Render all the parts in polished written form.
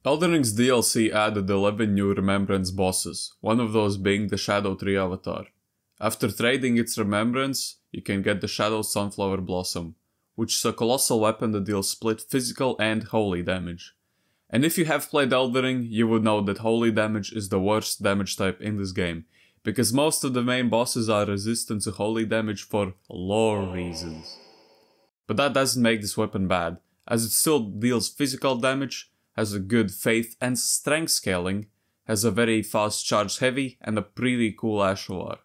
Elden Ring's DLC added 11 new remembrance bosses, one of those being the Scadutree Avatar. After trading its remembrance, you can get the Shadow Sunflower Blossom, which is a colossal weapon that deals split physical and holy damage. And if you have played Elden Ring, you would know that holy damage is the worst damage type in this game, because most of the main bosses are resistant to holy damage for lore reasons. But that doesn't make this weapon bad, as it still deals physical damage, has a good faith and strength scaling, has a very fast charge heavy, and a pretty cool Ashovar.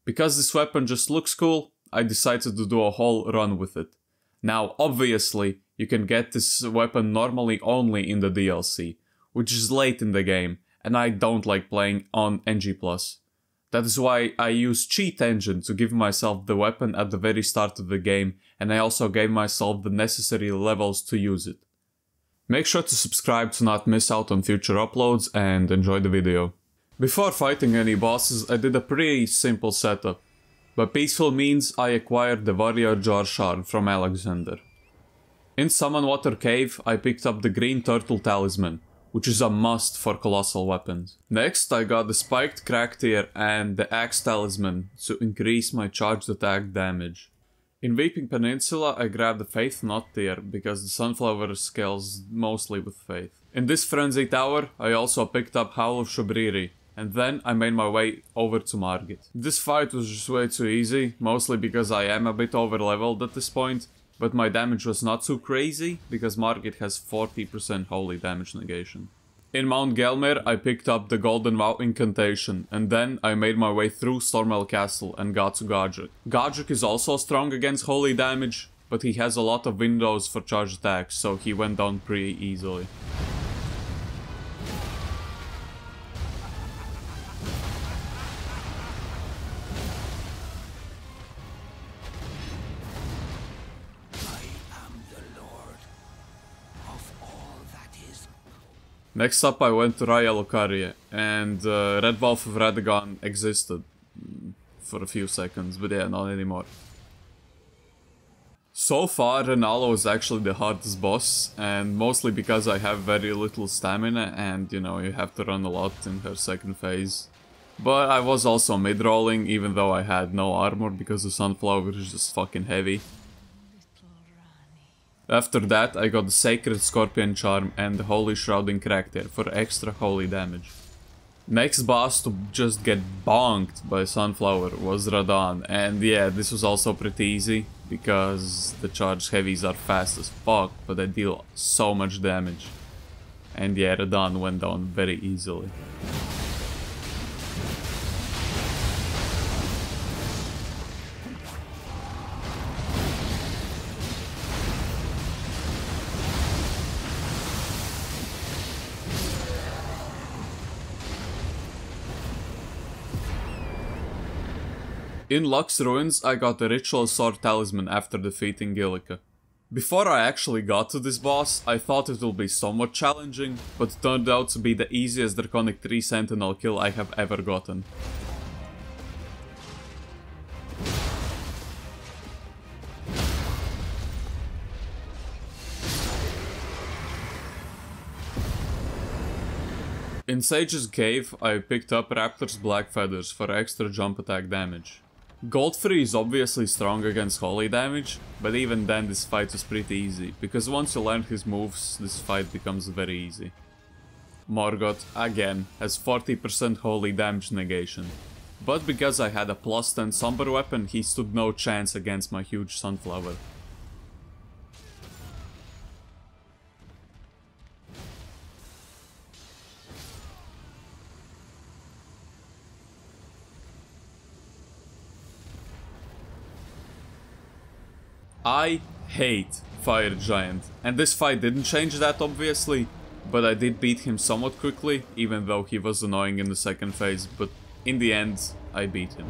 Because this weapon just looks cool, I decided to do a whole run with it. Now, obviously, you can get this weapon normally only in the DLC, which is late in the game, and I don't like playing on NG+. That is why I use Cheat Engine to give myself the weapon at the very start of the game, and I also gave myself the necessary levels to use it. Make sure to subscribe to not miss out on future uploads, and enjoy the video. Before fighting any bosses, I did a pretty simple setup. By peaceful means, I acquired the Warrior Jar Shard from Alexander. In Summon Water Cave, I picked up the Green Turtle Talisman, which is a must for colossal weapons. Next, I got the Spiked Crack Tier and the Axe Talisman to increase my charged attack damage. In Weeping Peninsula, I grabbed the Faith Knot Tier because the Sunflower scales mostly with Faith. In this Frenzy Tower, I also picked up Howl of Shobriri, and then I made my way over to Margit. This fight was just way too easy, mostly because I am a bit over leveled at this point, but my damage was not too crazy, because Margit has 40% holy damage negation. In Mount Gelmir, I picked up the Golden Vow Incantation, and then I made my way through Stormwell Castle and got to Godric. Godric is also strong against holy damage, but he has a lot of windows for charge attacks, so he went down pretty easily. Next up I went to Raya Lucaria, and Red Wolf of Radagon existed for a few seconds, but yeah, not anymore. So far, Renalo is actually the hardest boss, and mostly because I have very little stamina and, you know, you have to run a lot in her second phase. But I was also mid-rolling, even though I had no armor, because the Sunflower is just fucking heavy. After that, I got the Sacred Scorpion Charm and the Holy Shrouding Crack Tier for extra holy damage. Next boss to just get bonked by Sunflower was Radahn, and yeah, this was also pretty easy, because the charge heavies are fast as fuck, but they deal so much damage. And yeah, Radahn went down very easily. In Lux Ruins, I got the Ritual Sword Talisman after defeating Gillica. Before I actually got to this boss, I thought it will be somewhat challenging, but it turned out to be the easiest Draconic 3 Sentinel kill I have ever gotten. In Sage's Cave, I picked up Raptor's Black Feathers for extra jump attack damage. Godfrey is obviously strong against holy damage, but even then this fight was pretty easy, because once you learn his moves, this fight becomes very easy. Morgoth, again, has 40% holy damage negation, but because I had a plus 10 Somber weapon, he stood no chance against my huge Sunflower. I hate Fire Giant, and this fight didn't change that obviously, but I did beat him somewhat quickly, even though he was annoying in the second phase, but in the end, I beat him.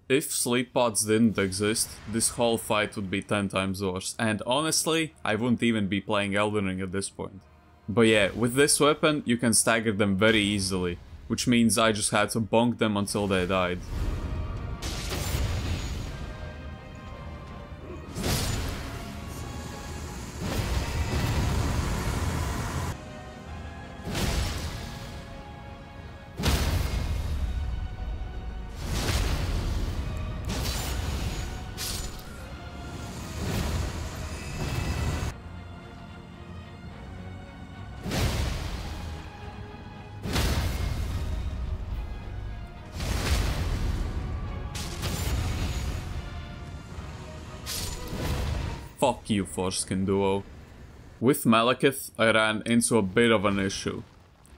If sleep pods didn't exist, this whole fight would be 10 times worse, and honestly, I wouldn't even be playing Elden Ring at this point. But yeah, with this weapon, you can stagger them very easily, which means I just had to bonk them until they died. Fuck you, Foreskin Duo. With Malekith, I ran into a bit of an issue.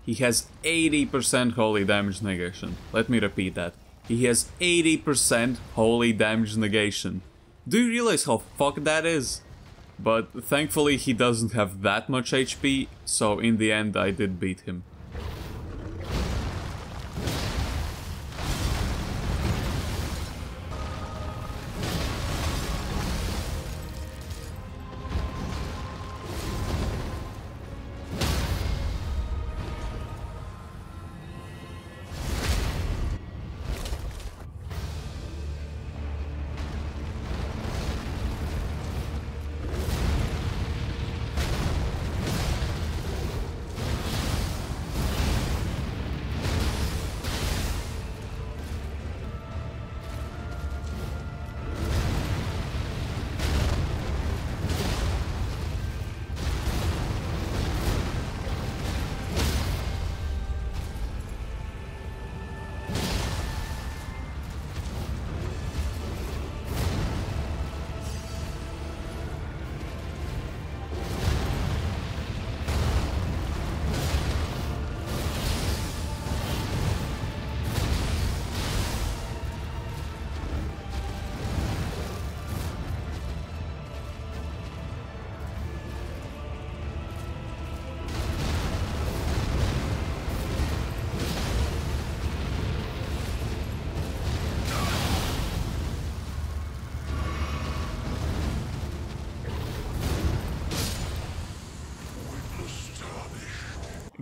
He has 80% holy damage negation. Let me repeat that. He has 80% holy damage negation. Do you realize how fucked that is? But thankfully he doesn't have that much HP, so in the end I did beat him.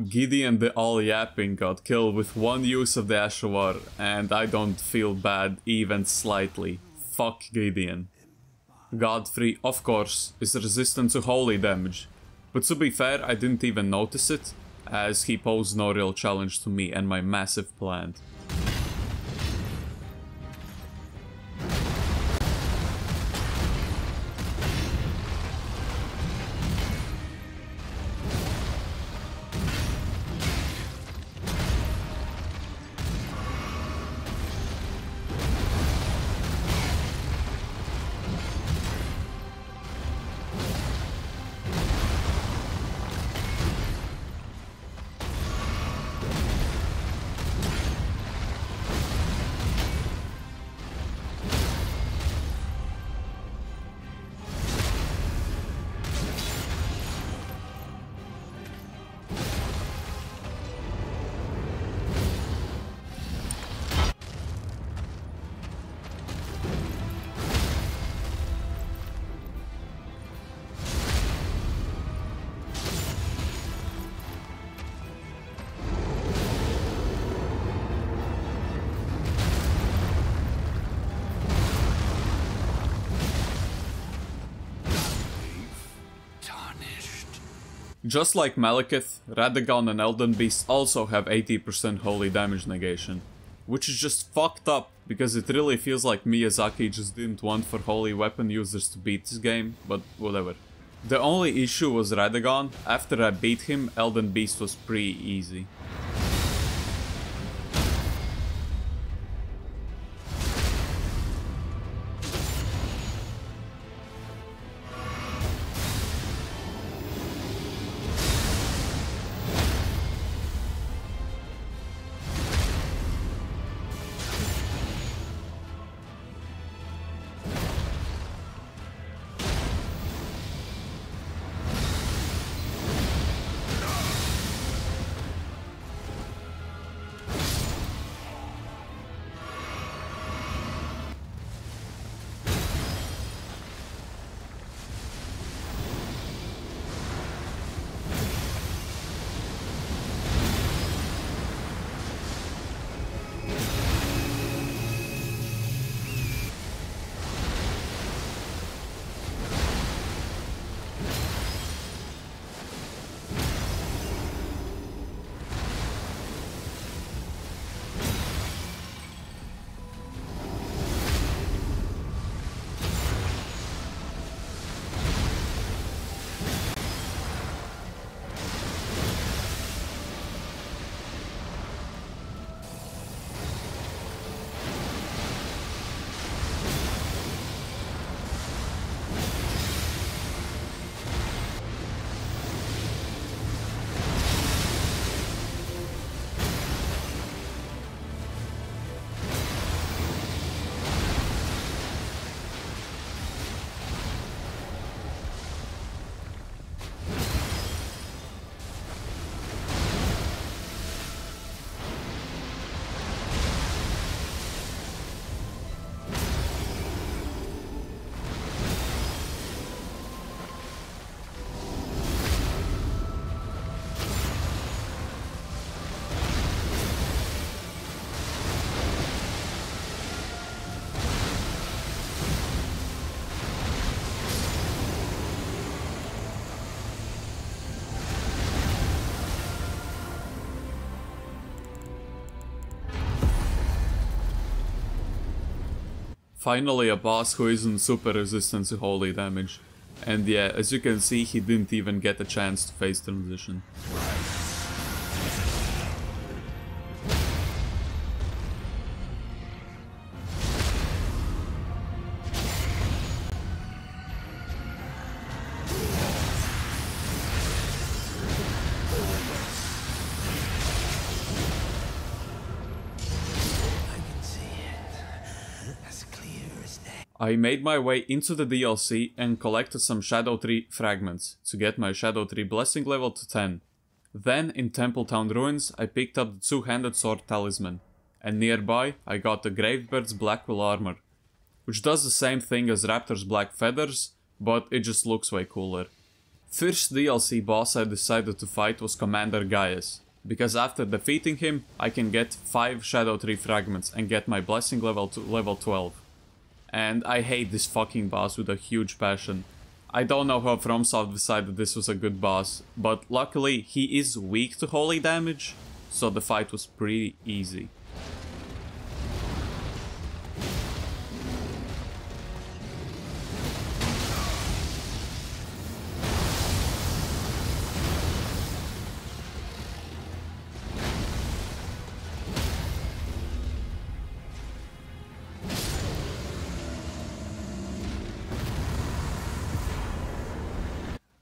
Gideon the All-Yapping got killed with one use of the Ashawar, and I don't feel bad even slightly. Fuck Gideon. Godfrey, of course, is resistant to holy damage, but to be fair, I didn't even notice it, as he posed no real challenge to me and my massive plant. Just like Malekith, Radagon and Elden Beast also have 80% holy damage negation, which is just fucked up because it really feels like Miyazaki just didn't want for holy weapon users to beat this game, but whatever. The only issue was Radagon. After I beat him, Elden Beast was pretty easy. Finally a boss who isn't super resistant to holy damage. And yeah, as you can see, he didn't even get a chance to phase transition. I made my way into the DLC and collected some Scadutree fragments to get my Scadutree blessing level to 10. Then, in Templetown Ruins, I picked up the two-handed sword talisman, and nearby I got the Gravebird's Blackwell armor, which does the same thing as Raptor's black feathers, but it just looks way cooler. First DLC boss I decided to fight was Commander Gaius, because after defeating him, I can get 5 Scadutree fragments and get my blessing level to level 12. And I hate this fucking boss with a huge passion. I don't know how FromSoft decided this was a good boss, but luckily he is weak to holy damage, so the fight was pretty easy.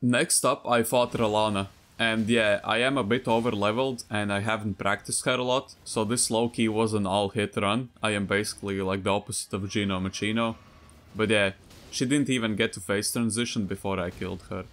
Next up I fought Ralana, and yeah, I am a bit over leveled and I haven't practiced her a lot, so this low-key was an all-hit run. I am basically like the opposite of Gino Machino, but yeah, she didn't even get to phase transition before I killed her.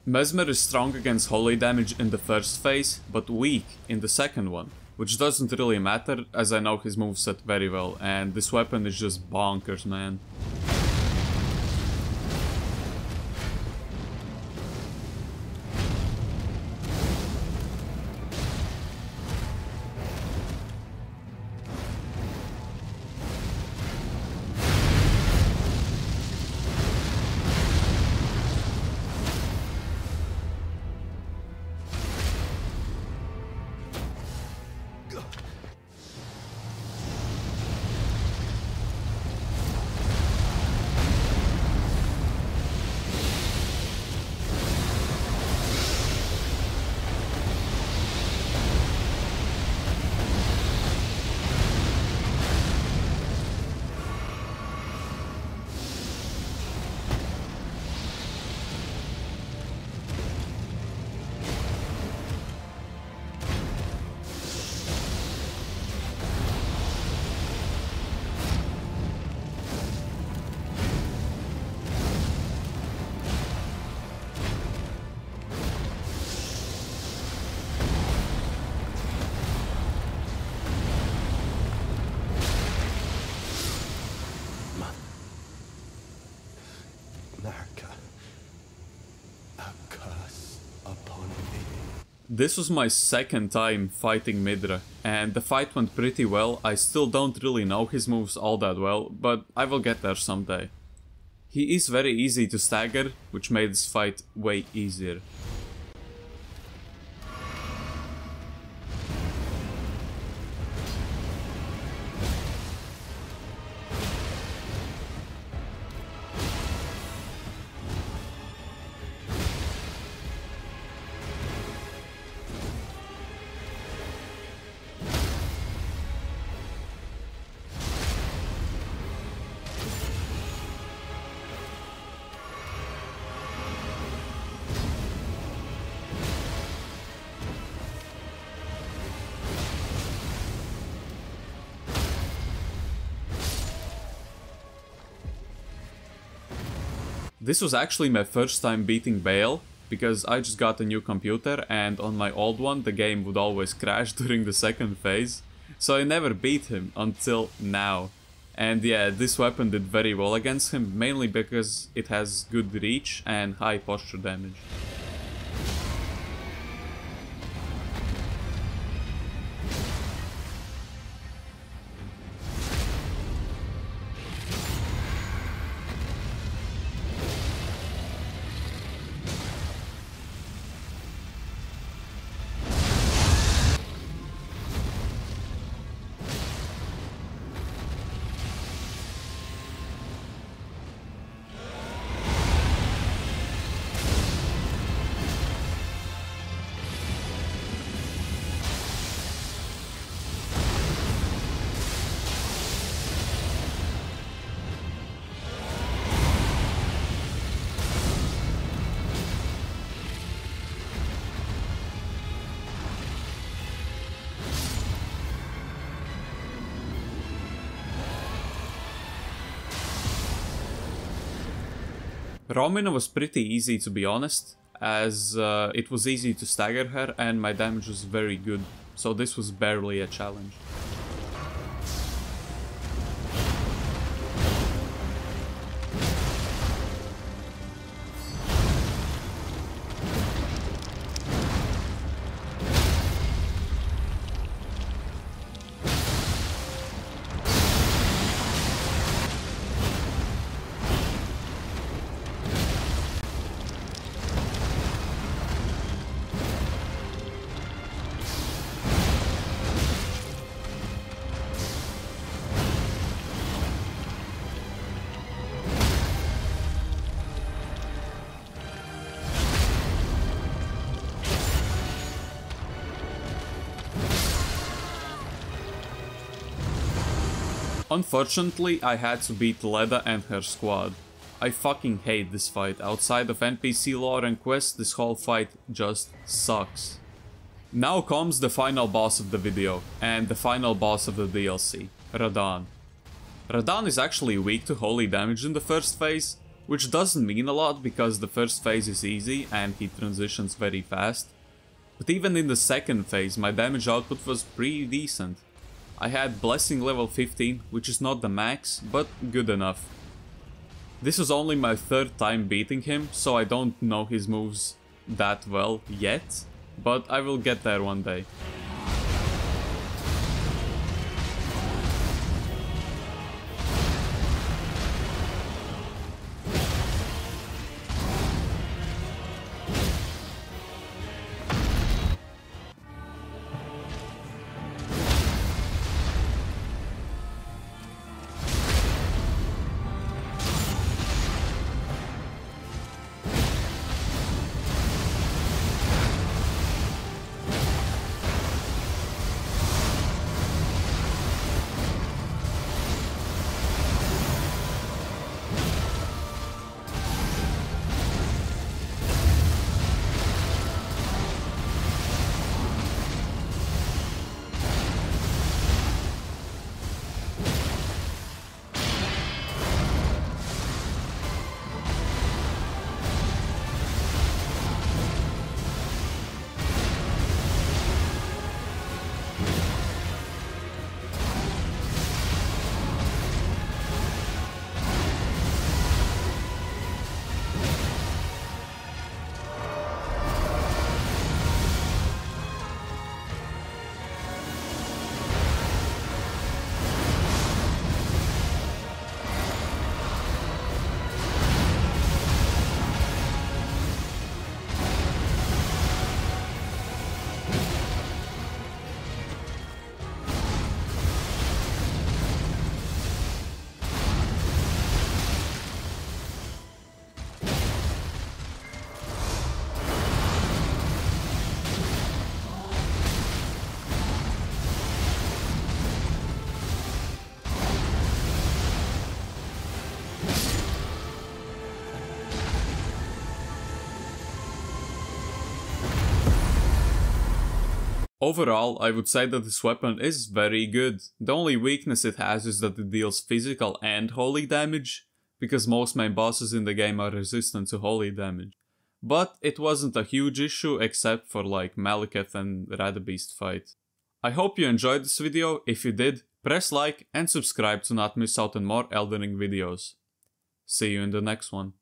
Mesmer is strong against holy damage in the first phase, but weak in the second one, which doesn't really matter as I know his moveset very well, and this weapon is just bonkers, man. This was my second time fighting Midra, and the fight went pretty well. I still don't really know his moves all that well, but I will get there someday. He is very easy to stagger, which made this fight way easier. This was actually my first time beating Bale, because I just got a new computer and on my old one the game would always crash during the second phase, so I never beat him until now. And yeah, this weapon did very well against him, mainly because it has good reach and high posture damage. Romina was pretty easy to be honest, as it was easy to stagger her and my damage was very good, so this was barely a challenge. Unfortunately, I had to beat Leda and her squad. I fucking hate this fight. Outside of NPC lore and quests, this whole fight just sucks. Now comes the final boss of the video, and the final boss of the DLC, Radahn. Radahn is actually weak to holy damage in the first phase, which doesn't mean a lot because the first phase is easy and he transitions very fast. But even in the second phase, my damage output was pretty decent. I had Blessing level 15, which is not the max, but good enough. This was only my third time beating him, so I don't know his moves that well yet, but I will get there one day. Overall, I would say that this weapon is very good. The only weakness it has is that it deals physical and holy damage, because most main bosses in the game are resistant to holy damage. but it wasn't a huge issue except for like Malekith and Radabeast fight. I hope you enjoyed this video. If you did, press like and subscribe to not miss out on more Elden Ring videos. See you in the next one.